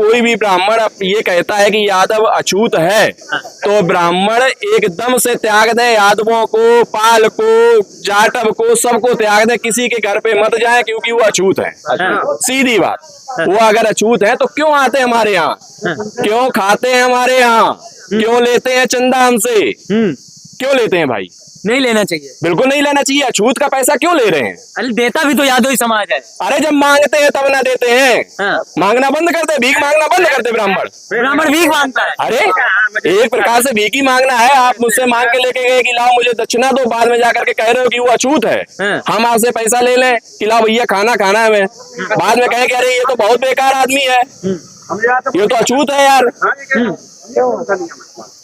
कोई भी ब्राह्मण ये कहता है कि यादव अछूत है तो ब्राह्मण एकदम से त्याग दे, यादवों को, पाल को, जाटव को, सबको त्याग दे, किसी के घर पे मत जाए क्योंकि वो अछूत है। सीधी बात, वो अगर अछूत है तो क्यों आते हैं हमारे यहाँ, क्यों खाते हैं हमारे यहाँ, क्यों लेते हैं चंदा हमसे, क्यों लेते हैं भाई? नहीं लेना चाहिए, बिल्कुल नहीं लेना चाहिए। अछूत का पैसा क्यों ले रहे हैं? अरे देता भी तो यादव ही समाज है। अरे जब मांगते हैं तब ना देते हैं। हाँ। मांगना बंद करते, भीख मांगना बंद करते ब्राह्मण। ब्राह्मण भीख मांगता है। अरे एक प्रकार से भीख ही मांगना है। आप मुझसे मांग के लेके गए कि लाओ मुझे दक्षिणा दो, बाद में जाकर के कह रहे हो कि वो अछूत है। हाँ। हम आपसे पैसा ले लें कि लाओ भैया खाना खाना है हमें, बाद में कहे कि अरे ये तो बहुत बेकार आदमी है, ये तो अछूत है यार।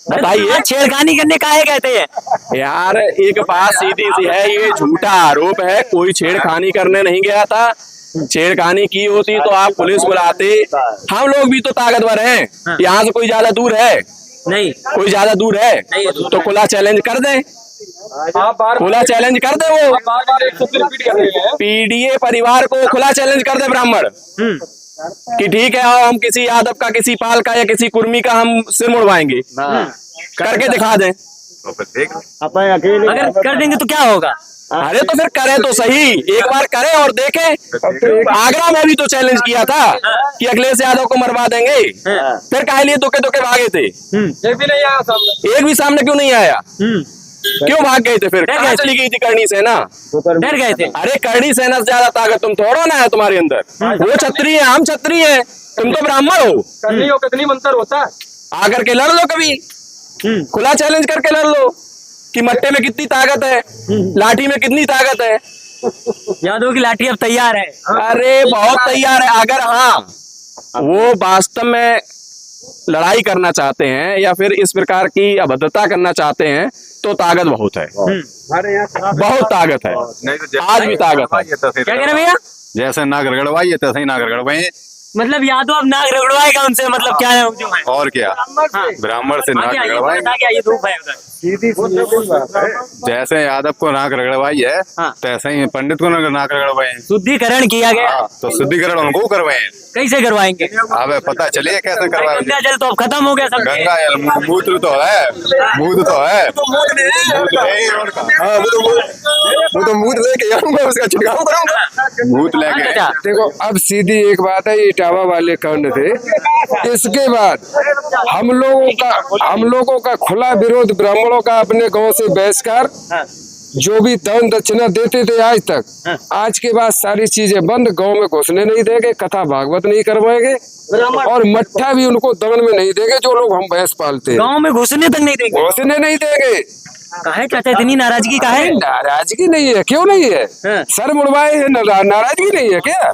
बताइए, छेड़खानी करने काहे कहते हैं? यार एक बात सीधी सी है, ये झूठा आरोप है, कोई छेड़खानी करने नहीं गया था। छेड़खानी की होती तो आप पुलिस बुलाते। हम लोग भी तो ताकतवर हैं, यहाँ से कोई ज्यादा दूर है? नहीं, कोई ज्यादा दूर है तो खुला चैलेंज कर दे, खुला चैलेंज कर दे। वो पीडीए परिवार को खुला चैलेंज कर दे ब्राह्मण कि ठीक है आओ, हम किसी यादव का, किसी पाल का या किसी कुर्मी का हम सिर मुड़वाएंगे, करके दिखा दें। अगर कर देंगे तो क्या होगा? अरे तो फिर करें तो सही, एक बार करें और देखें। आगरा में भी तो चैलेंज किया था कि अखिलेश यादव को मरवा देंगे, फिर काहे लिए दुखे दुखे भागे थे? एक भी नहीं आया सामने। एक भी सामने क्यों नहीं आया? क्यों भाग गए थे? फिर कहाँ चली गई थी करणी सेना? डर गए थे। अरे करणी सेना से ज्यादा ताकत तुम थोड़ा ना है तुम्हारे अंदर। वो क्षत्रिय है, हम क्षत्रिय है, तुम तो ब्राह्मण हो। करनी हो कितनी मंतर होता है। आकर के लड़ लो कभी, खुला चैलेंज करके लड़ लो कि मट्टे में कितनी ताकत है, लाठी में कितनी ताकत है। यादव की लाठी अब तैयार है। अरे बहुत तैयार है। अगर हाँ वो वास्तव में लड़ाई करना चाहते हैं या फिर इस प्रकार की अभद्रता करना चाहते हैं तो ताकत बहुत है, बहुत ताकत है, आज भी ताकत है। क्या कह रहे भैया? जैसे नाग रगड़वाइए तैसे ही नाग रगड़वाइए। मतलब यादव अब नाग रगड़वाएगा उनसे, मतलब क्या है जो है? और क्या, ब्राह्मण से नाग रगड़वाए। ये धूप है उधर। जैसे यादव को नाक रगड़वाई है तैसे ही पंडित को नाक रगड़वाए। शुद्धिकरण किया गया तो शुद्धिकरण उनको करवाए। कैसे करवाएंगे? अब पता चलिए कैसे करवाए। गंगा जल तो अब खत्म हो गया सब। गंगा जल मूत्र तो है, मूत्र तो है, वो तो मूत्र लेके आऊंगा, उसका छिड़काव करूंगा। मूत्र लेके देखो, अब सीधी एक बात है, इटावा वाले कांड थे, इसके बाद हम लोगों का खुला विरोध, ब्राह्मणों का अपने गांव से बहिष्कार। जो भी दान दक्षिणा देते थे आज तक, आज के बाद सारी चीजें बंद, गांव में घुसने नहीं देंगे, कथा भागवत नहीं करवाएंगे और मट्ठा भी उनको दान में नहीं देंगे जो लोग हम भैंस पालते हैं। गाँव में घुसने तक नहीं देंगे। घुसने नहीं देंगे। काहे चाचा इतनी नाराजगी काहे? नाराजगी नहीं है, क्यों नहीं है? सर मुड़वाए हैं, नाराजगी नहीं है क्या?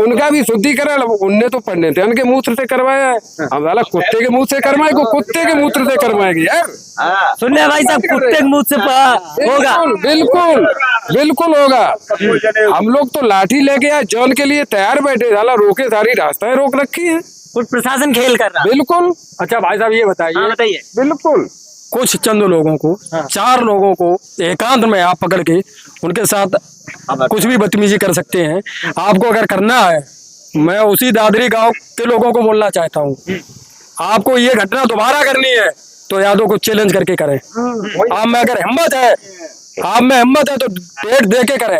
उनका भी शुद्धिकरण उनने तो पंडित थे उनके मूत्र से करवाया है, हम साला कुत्ते के मुंह से करवाए को कुत्ते के मूत्र से करवाएंगे यार। सुनने भाई साहब, कुत्ते के मुंह से होगा? बिल्कुल बिल्कुल होगा। हम लोग तो लाठी लेके आए, जान के लिए तैयार बैठे, साला रोके, सारी रास्ताएं रोक रखी है। कुछ प्रशासन खेल कर रहा है। बिल्कुल। अच्छा भाई साहब ये बताइए, बताइए। बिल्कुल। कुछ चंद लोगों को, 4 लोगों को एकांत में आप पकड़ के उनके साथ कुछ भी बदतमीजी कर सकते हैं। आपको अगर करना है, मैं उसी दादरी गांव के लोगों को बोलना चाहता हूँ, आपको ये घटना दोबारा करनी है तो यादव को चैलेंज करके करें। आप में अगर हिम्मत है, आप में हिम्मत है तो डेट दे के करें।